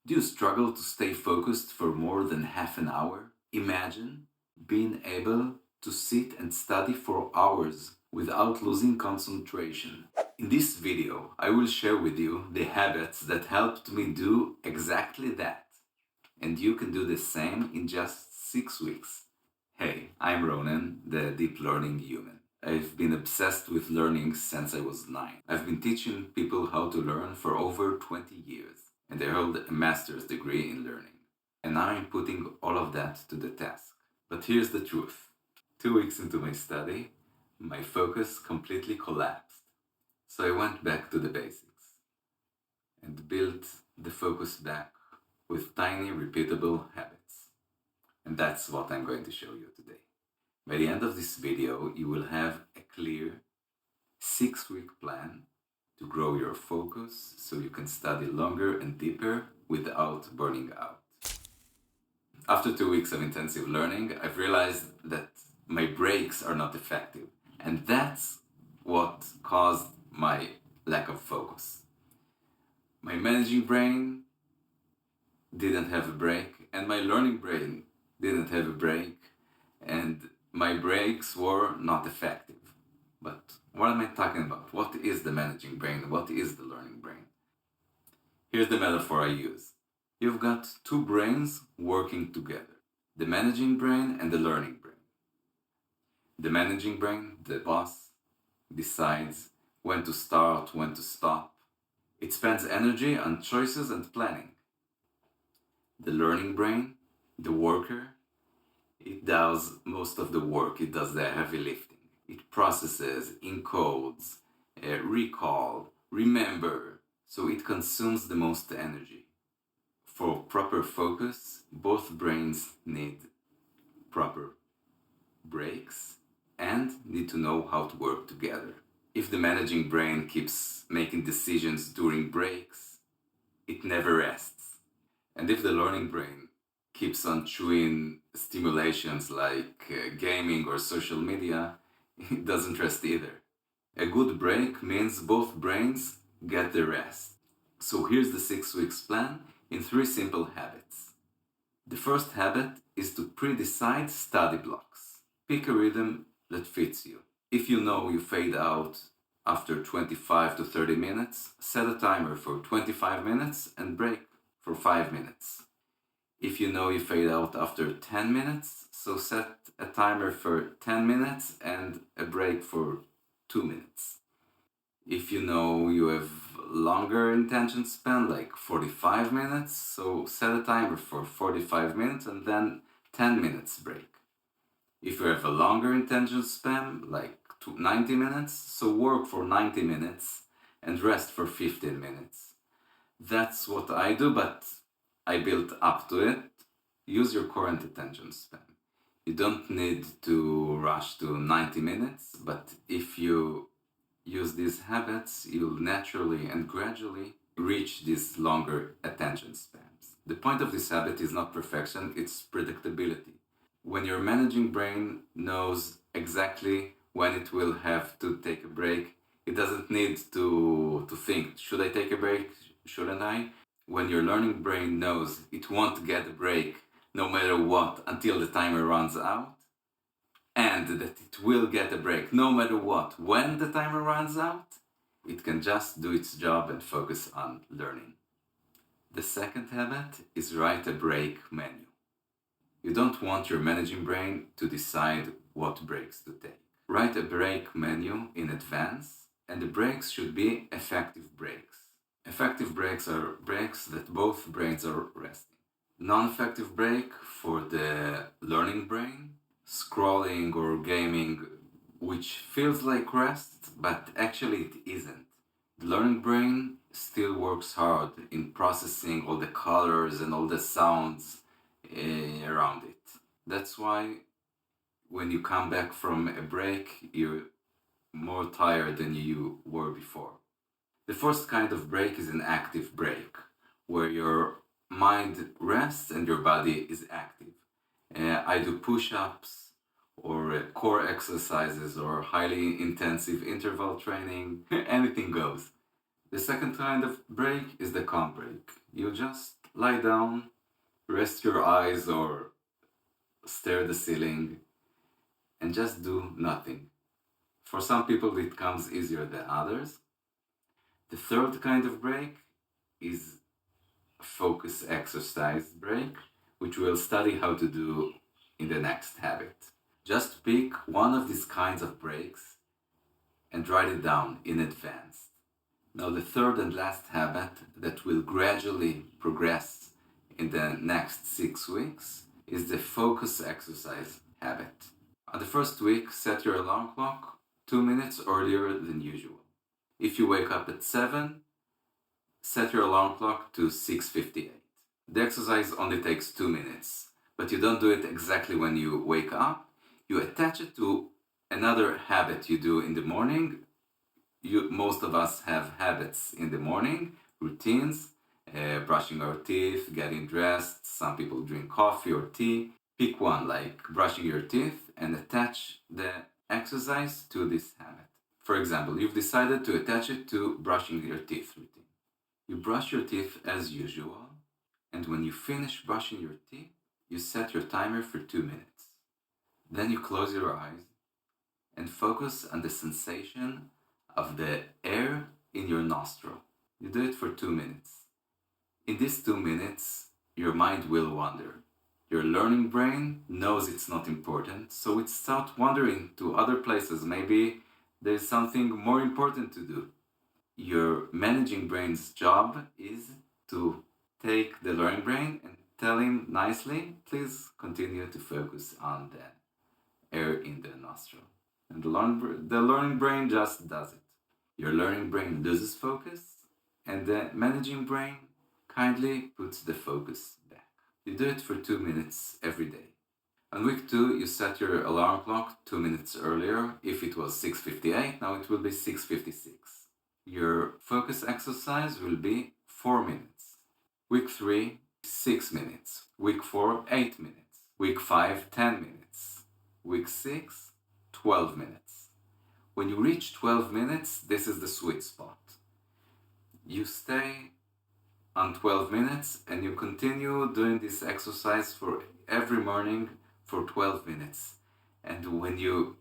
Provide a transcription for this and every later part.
Do you struggle to stay focused for more than half an hour? Imagine being able to sit and study for hours without losing concentration. In this video, I will share with you the habits that helped me do exactly that. And you can do the same in just 6 weeks. Hey, I'm Ronen, the deep learning human. I've been obsessed with learning since I was 9. I've been teaching people how to learn for over 20 years. And I hold a master's degree in learning. And now I'm putting all of that to the task. But here's the truth. 2 weeks into my study, my focus completely collapsed. So I went back to the basics and built the focus back with tiny repeatable habits. And that's what I'm going to show you today. By the end of this video, you will have a clear 6-week plan to grow your focus so you can study longer and deeper without burning out. After 2 weeks of intensive learning, I've realized that my breaks are not effective. And that's what caused my lack of focus. My managing brain didn't have a break, and my learning brain didn't have a break, and my breaks were not effective. But what am I talking about? What is the managing brain? What is the learning brain? Here's the metaphor I use. You've got two brains working together, the managing brain and the learning brain. The managing brain, the boss, decides when to start, when to stop. It spends energy on choices and planning. The learning brain, the worker, it does most of the work. It does the heavy lifting. It processes, encodes, recall, remember, so it consumes the most energy. For proper focus, both brains need proper breaks and need to know how to work together. If the managing brain keeps making decisions during breaks, it never rests. And if the learning brain keeps on chewing stimulations like gaming or social media, it doesn't rest either. A good break means both brains get the rest. So here's the 6 weeks plan in 3 simple habits. The first habit is to pre-decide study blocks. Pick a rhythm that fits you. If you know you fade out after 25 to 30 minutes, set a timer for 25 minutes and break for 5 minutes. If you know you fade out after 10 minutes, so set a timer for 10 minutes and a break for 2 minutes. If you know you have longer attention span, like 45 minutes, so set a timer for 45 minutes and then 10 minutes break. If you have a longer attention span, like 90 minutes, so work for 90 minutes and rest for 15 minutes. That's what I do, but I built up to it. Use your current attention span. You don't need to rush to 90 minutes, but if you use these habits, you'll naturally and gradually reach these longer attention spans. The point of this habit is not perfection, it's predictability. When your managing brain knows exactly when it will have to take a break, it doesn't need to think, should I take a break, shouldn't I? When your learning brain knows it won't get a break no matter what until the timer runs out, and that it will get a break no matter what when the timer runs out, it can just do its job and focus on learning. The second habit is write a break menu. You don't want your managing brain to decide what breaks to take. Write a break menu in advance, and the breaks should be effective breaks. Effective breaks are breaks that both brains are resting. Non-effective break for the learning brain, scrolling or gaming, which feels like rest, but actually it isn't. The learning brain still works hard in processing all the colors and all the sounds around it. That's why when you come back from a break, you're more tired than you were before. The first kind of break is an active break, where your mind rests and your body is active. I do push-ups or core exercises or highly intensive interval training, anything goes. The second kind of break is the calm break. You just lie down, rest your eyes or stare at the ceiling, and just do nothing. For some people, it comes easier than others. The third kind of break is a focus exercise break, which we'll study how to do in the next habit. Just pick one of these kinds of breaks and write it down in advance. Now, the third and last habit that will gradually progress in the next 6 weeks is the focus exercise habit. On the first week, set your alarm clock 2 minutes earlier than usual. If you wake up at 7, set your alarm clock to 6:58. The exercise only takes 2 minutes, but you don't do it exactly when you wake up. You attach it to another habit you do in the morning. Most of us have habits in the morning, routines, brushing our teeth, getting dressed. Some people drink coffee or tea. Pick one, like brushing your teeth, and attach the exercise to this habit. For example, you've decided to attach it to brushing your teeth routine. You brush your teeth as usual, and when you finish brushing your teeth, you set your timer for 2 minutes. Then you close your eyes and focus on the sensation of the air in your nostril. You do it for 2 minutes. In these 2 minutes, your mind will wander. Your learning brain knows it's not important, so it starts wandering to other places. Maybe there's something more important to do. Your managing brain's job is to take the learning brain and tell him nicely, please continue to focus on the air in the nostril. And the learning brain just does it. Your learning brain loses focus, and the managing brain kindly puts the focus back. You do it for 2 minutes every day. On week 2, you set your alarm clock 2 minutes earlier. If it was 6:58, now it will be 6:56. Your focus exercise will be 4 minutes. Week 3, 6 minutes. Week 4, 8 minutes. Week 5, 10 minutes. Week 6, 12 minutes. When you reach 12 minutes, this is the sweet spot. You stay on 12 minutes and you continue doing this exercise for every morning for 12 minutes. And when you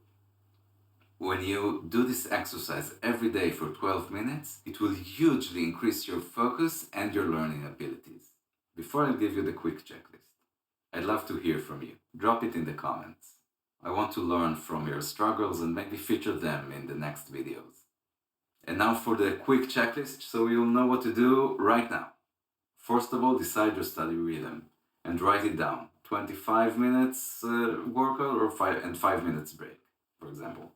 do this exercise every day for 12 minutes, it will hugely increase your focus and your learning abilities. Before I give you the quick checklist, I'd love to hear from you. Drop it in the comments. I want to learn from your struggles and maybe feature them in the next videos. And now for the quick checklist, so you'll know what to do right now. First of all, decide your study rhythm and write it down. 25 minutes workout or 5 minutes break, for example.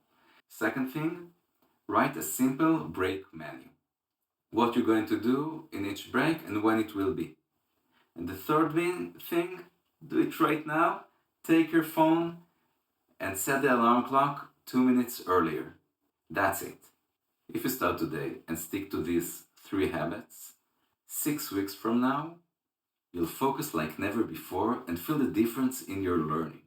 Second thing, write a simple break menu. What you're going to do in each break and when it will be. And the third thing, do it right now. Take your phone and set the alarm clock 2 minutes earlier. That's it. If you start today and stick to these 3 habits, 6 weeks from now, you'll focus like never before and feel the difference in your learning.